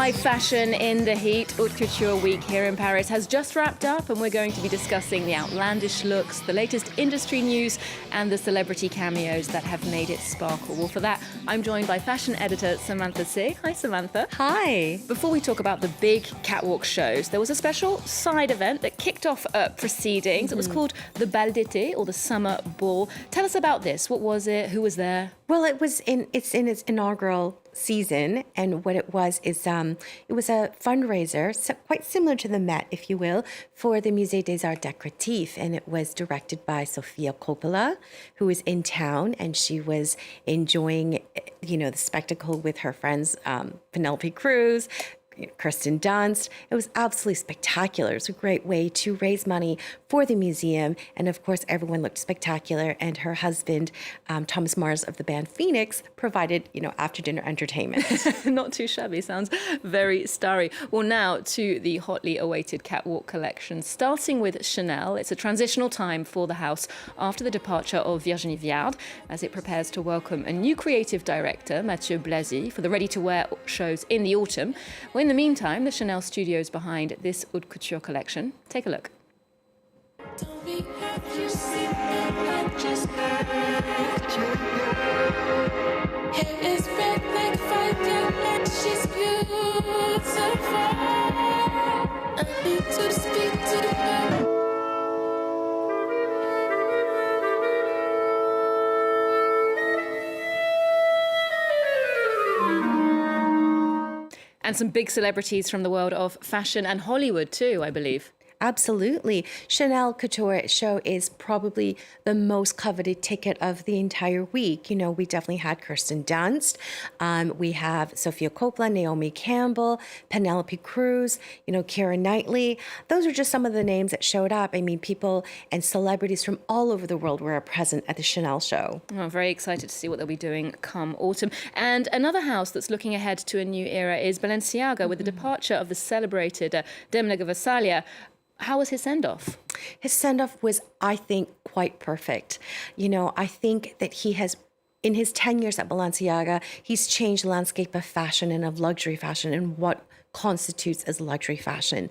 High fashion in the heat. Haute Couture week here in Paris has just wrapped up, and we're going to be discussing the outlandish looks, the latest industry news, and the celebrity cameos that have made it sparkle. Well, for that, I'm joined by fashion editor Samantha Tse. Hi, Samantha. Hi. Before we talk about the big catwalk shows, there was a special side event that kicked off proceedings. It was called the Bal d'été, or the Summer Ball. Tell us about this. What was it? Who was there? Well, it's in its inaugural season, and what it was is it was a fundraiser, so quite similar to the Met, if you will, for the Musée des Arts Decoratifs, and it was directed by Sofia Coppola, who was in town, and she was enjoying, the spectacle with her friends, Penelope Cruz, Kirsten Dunst. It was absolutely spectacular. It was a great way to raise money for the museum. And of course, everyone looked spectacular. And her husband, Thomas Mars of the band Phoenix, provided, after dinner entertainment. Not too shabby. Sounds very starry. Well, now to the hotly awaited catwalk collection, starting with Chanel. It's a transitional time for the house after the departure of Virginie Viard, as it prepares to welcome a new creative director, Matthieu Blazy, for the ready-to-wear shows in the autumn. Well, in the meantime, the Chanel studios behind this Haute Couture collection. Take a look. And some big celebrities from the world of fashion and Hollywood too, I believe. Absolutely. Chanel Couture show is probably the most coveted ticket of the entire week. We definitely had Kirsten Dunst. We have Sofia Coppola, Naomi Campbell, Penelope Cruz, Keira Knightley. Those are just some of the names that showed up. I mean, people and celebrities from all over the world were present at the Chanel show. I'm very excited to see what they'll be doing come autumn. And another house that's looking ahead to a new era is Balenciaga, with the departure of the celebrated Demna Gvasalia. How was his send-off? His send-off was, I think, quite perfect. I think that he has, in his 10 years at Balenciaga, he's changed the landscape of fashion and of luxury fashion and what constitutes as luxury fashion.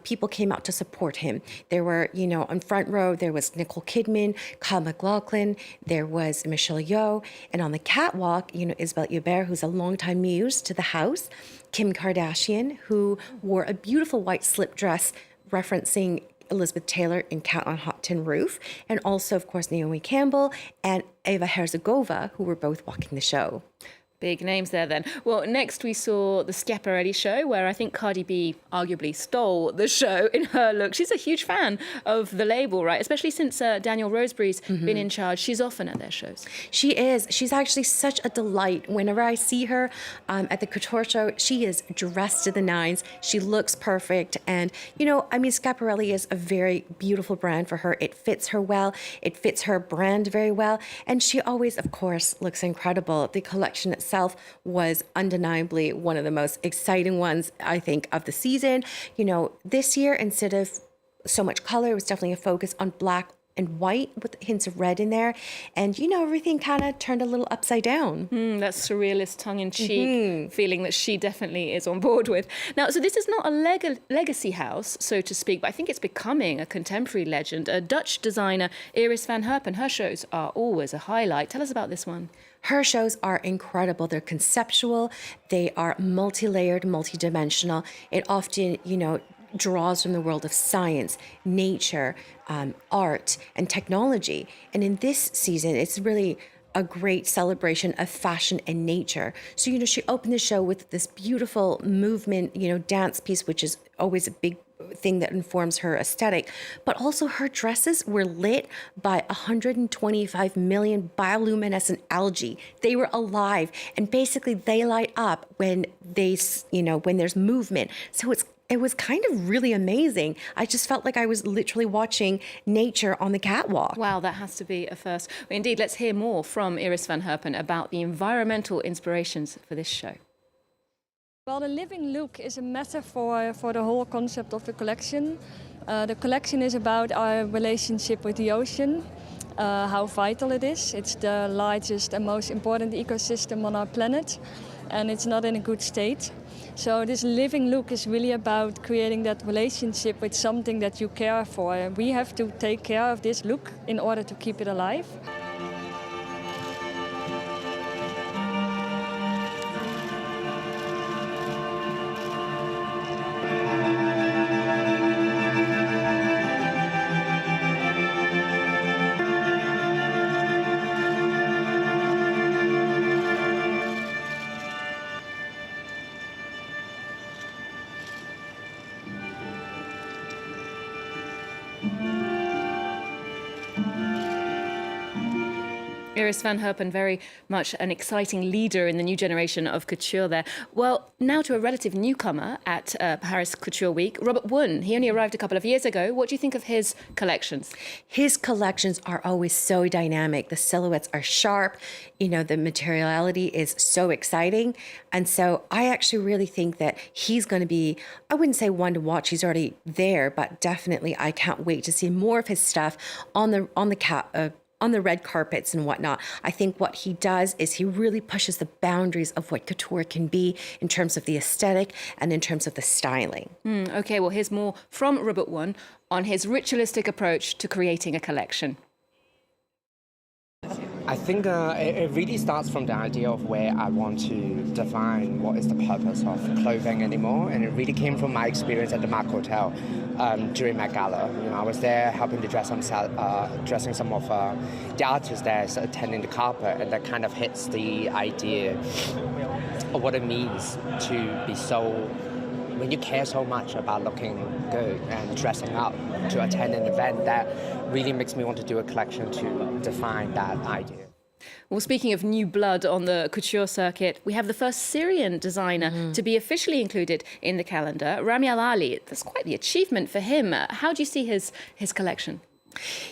People came out to support him. There were, on front row, there was Nicole Kidman, Kyle MacLachlan, there was Michelle Yeoh, and on the catwalk, Isabelle Huppert, who's a longtime muse to the house, Kim Kardashian, who wore a beautiful white slip dress referencing Elizabeth Taylor in Cat on Hot Tin Roof, and also, of course, Naomi Campbell and Eva Herzegova, who were both walking the show. Big names there then. Well, next we saw the Schiaparelli show, where I think Cardi B arguably stole the show in her look. She's a huge fan of the label, right? Especially since Danielle Roseberry's been in charge. She's often at their shows. She is. She's actually such a delight. Whenever I see her at the couture show, she is dressed to the nines. She looks perfect. And, Schiaparelli is a very beautiful brand for her. It fits her well. It fits her brand very well. And she always, of course, looks incredible. The collection itself was undeniably one of the most exciting ones, I think, of the season. This year, instead of so much color, it was definitely a focus on black and white with hints of red in there. And, everything kind of turned a little upside down. That surrealist tongue-in-cheek feeling that she definitely is on board with. Now, so this is not a legacy house, so to speak, but I think it's becoming a contemporary legend. A Dutch designer, Iris van Herpen, her shows are always a highlight. Tell us about this one. Her shows are incredible. They're conceptual. They are multi-layered, multi-dimensional. It often, draws from the world of science, nature, art, and technology. And in this season, it's really a great celebration of fashion and nature. So, she opened the show with this beautiful movement, dance piece, which is always a big thing that informs her aesthetic. But also her dresses were lit by 125 million bioluminescent algae. They were alive, and basically they light up when when there's movement. So it was kind of really amazing. I just felt like I was literally watching nature on the catwalk. Wow, that has to be a first. Well, indeed, let's hear more from Iris van Herpen about the environmental inspirations for this show. Well, the living look is a metaphor for the whole concept of the collection. The collection is about our relationship with the ocean, how vital it is. It's the largest and most important ecosystem on our planet. and it's not in a good state. So this living look is really about creating that relationship with something that you care for. We have to take care of this look in order to keep it alive. Iris van Herpen, very much an exciting leader in the new generation of couture there. Well, now to a relative newcomer at Paris Couture Week, Robert Woon. He only arrived a couple of years ago. What do you think of his collections? His collections are always so dynamic. The silhouettes are sharp. You know, the materiality is so exciting. And so I actually really think that he's going to be, I wouldn't say one to watch. He's already there, but definitely I can't wait to see more of his stuff on the red carpets and whatnot. I think what he does is he really pushes the boundaries of what couture can be in terms of the aesthetic and in terms of the styling. Okay, well, here's more from Robert Woon on his ritualistic approach to creating a collection. I think it really starts from the idea of where I want to define what is the purpose of clothing anymore, and it really came from my experience at the Marc Hotel during my gala. You know, I was there helping to dressing some of the artists there, attending the carpet, and that kind of hits the idea of what it means to be so. When you care so much about looking good and dressing up to attend an event, that really makes me want to do a collection to define that idea. Well, speaking of new blood on the couture circuit, we have the first Syrian designer to be officially included in the calendar, Rami Al Ali. That's quite the achievement for him. How do you see his collection?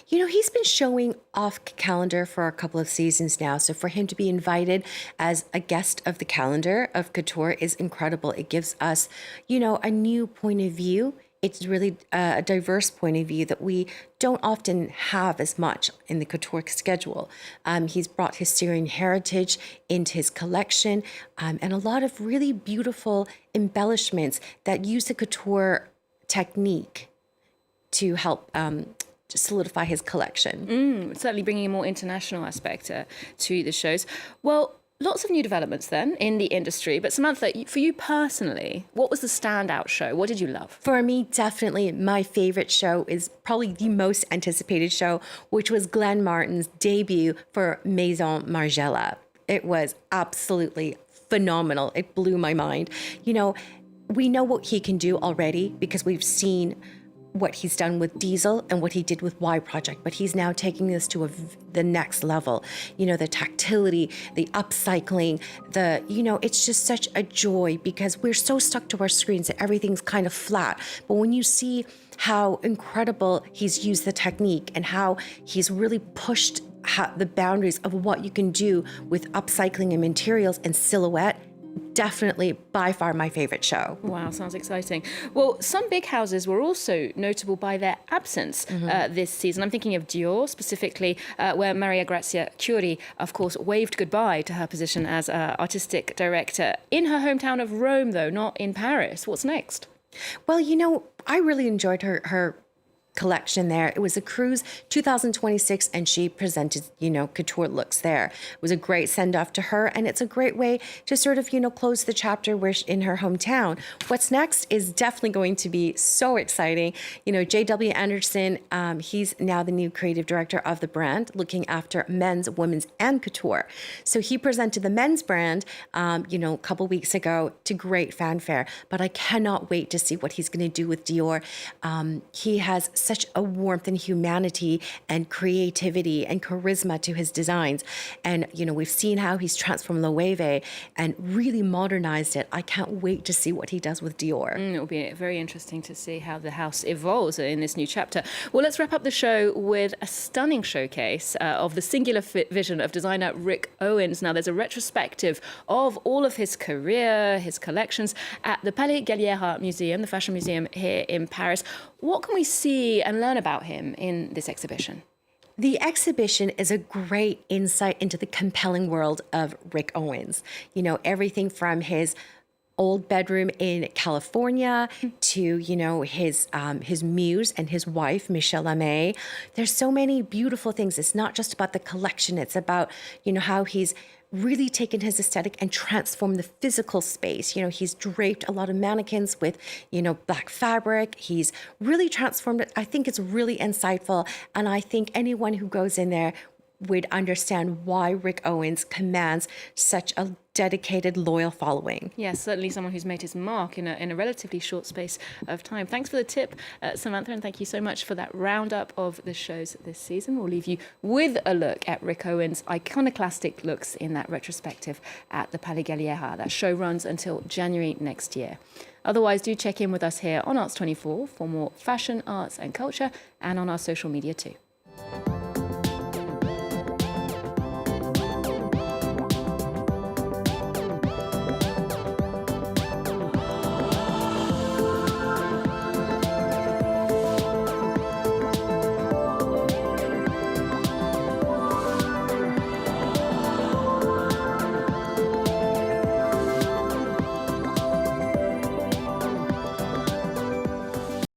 You know, he's been showing off calendar for a couple of seasons now. So for him to be invited as a guest of the calendar of couture is incredible. It gives us, you know, a new point of view. It's really a diverse point of view that we don't often have as much in the couture schedule. He's brought his Syrian heritage into his collection and a lot of really beautiful embellishments that use the couture technique to help solidify his collection. Certainly bringing a more international aspect to the shows. Well, lots of new developments then in the industry. But Samantha, for you personally, what was the standout show? What did you love? For me, definitely my favorite show is probably the most anticipated show, which was Glenn Martin's debut for Maison Margiela. It was absolutely phenomenal. It blew my mind. You know, we know what he can do already because we've seen what he's done with Diesel and what he did with Y Project, but he's now taking this to the next level. You know, the tactility, the upcycling, it's just such a joy because we're so stuck to our screens that everything's kind of flat. But when you see how incredible he's used the technique and how he's really pushed the boundaries of what you can do with upcycling and materials and silhouette, definitely by far my favorite show. Wow, sounds exciting. Well, some big houses were also notable by their absence this season. I'm thinking of Dior specifically, where Maria Grazia Chiuri, of course, waved goodbye to her position as artistic director in her hometown of Rome, though, not in Paris. What's next? Well, you know, I really enjoyed her collection there. It was a Cruz 2026 and she presented, you know, couture looks there. It was a great send off to her and it's a great way to sort of, you know, close the chapter in her hometown. What's next is definitely going to be so exciting. You know, J.W. Anderson, he's now the new creative director of the brand, looking after men's, women's, and couture. So he presented the men's brand, you know, a couple weeks ago to great fanfare, but I cannot wait to see what he's going to do with Dior. He has such a warmth and humanity and creativity and charisma to his designs. And, you know, we've seen how he's transformed Loewe and really modernized it. I can't wait to see what he does with Dior. It'll be very interesting to see how the house evolves in this new chapter. Well, let's wrap up the show with a stunning showcase of the singular vision of designer Rick Owens. Now, there's a retrospective of all of his career, his collections at the Palais Galliera Museum, the fashion museum here in Paris. What can we see and learn about him in this exhibition? The exhibition is a great insight into the compelling world of Rick Owens. You know, everything from his old bedroom in California to, you know, his muse and his wife, Michelle Lamé. There's so many beautiful things. It's not just about the collection. It's about, you know, how he's really taken his aesthetic and transformed the physical space. You know, he's draped a lot of mannequins with, you know, black fabric. He's really transformed it. I think it's really insightful. And I think anyone who goes in there would understand why Rick Owens commands such a dedicated, loyal following. Yes, certainly someone who's made his mark in a relatively short space of time. Thanks for the tip, Samantha, and thank you so much for that roundup of the shows this season. We'll leave you with a look at Rick Owens' iconoclastic looks in that retrospective at the Palais Galliera. That show runs until January next year. Otherwise, do check in with us here on Arts 24 for more fashion, arts and culture, and on our social media too.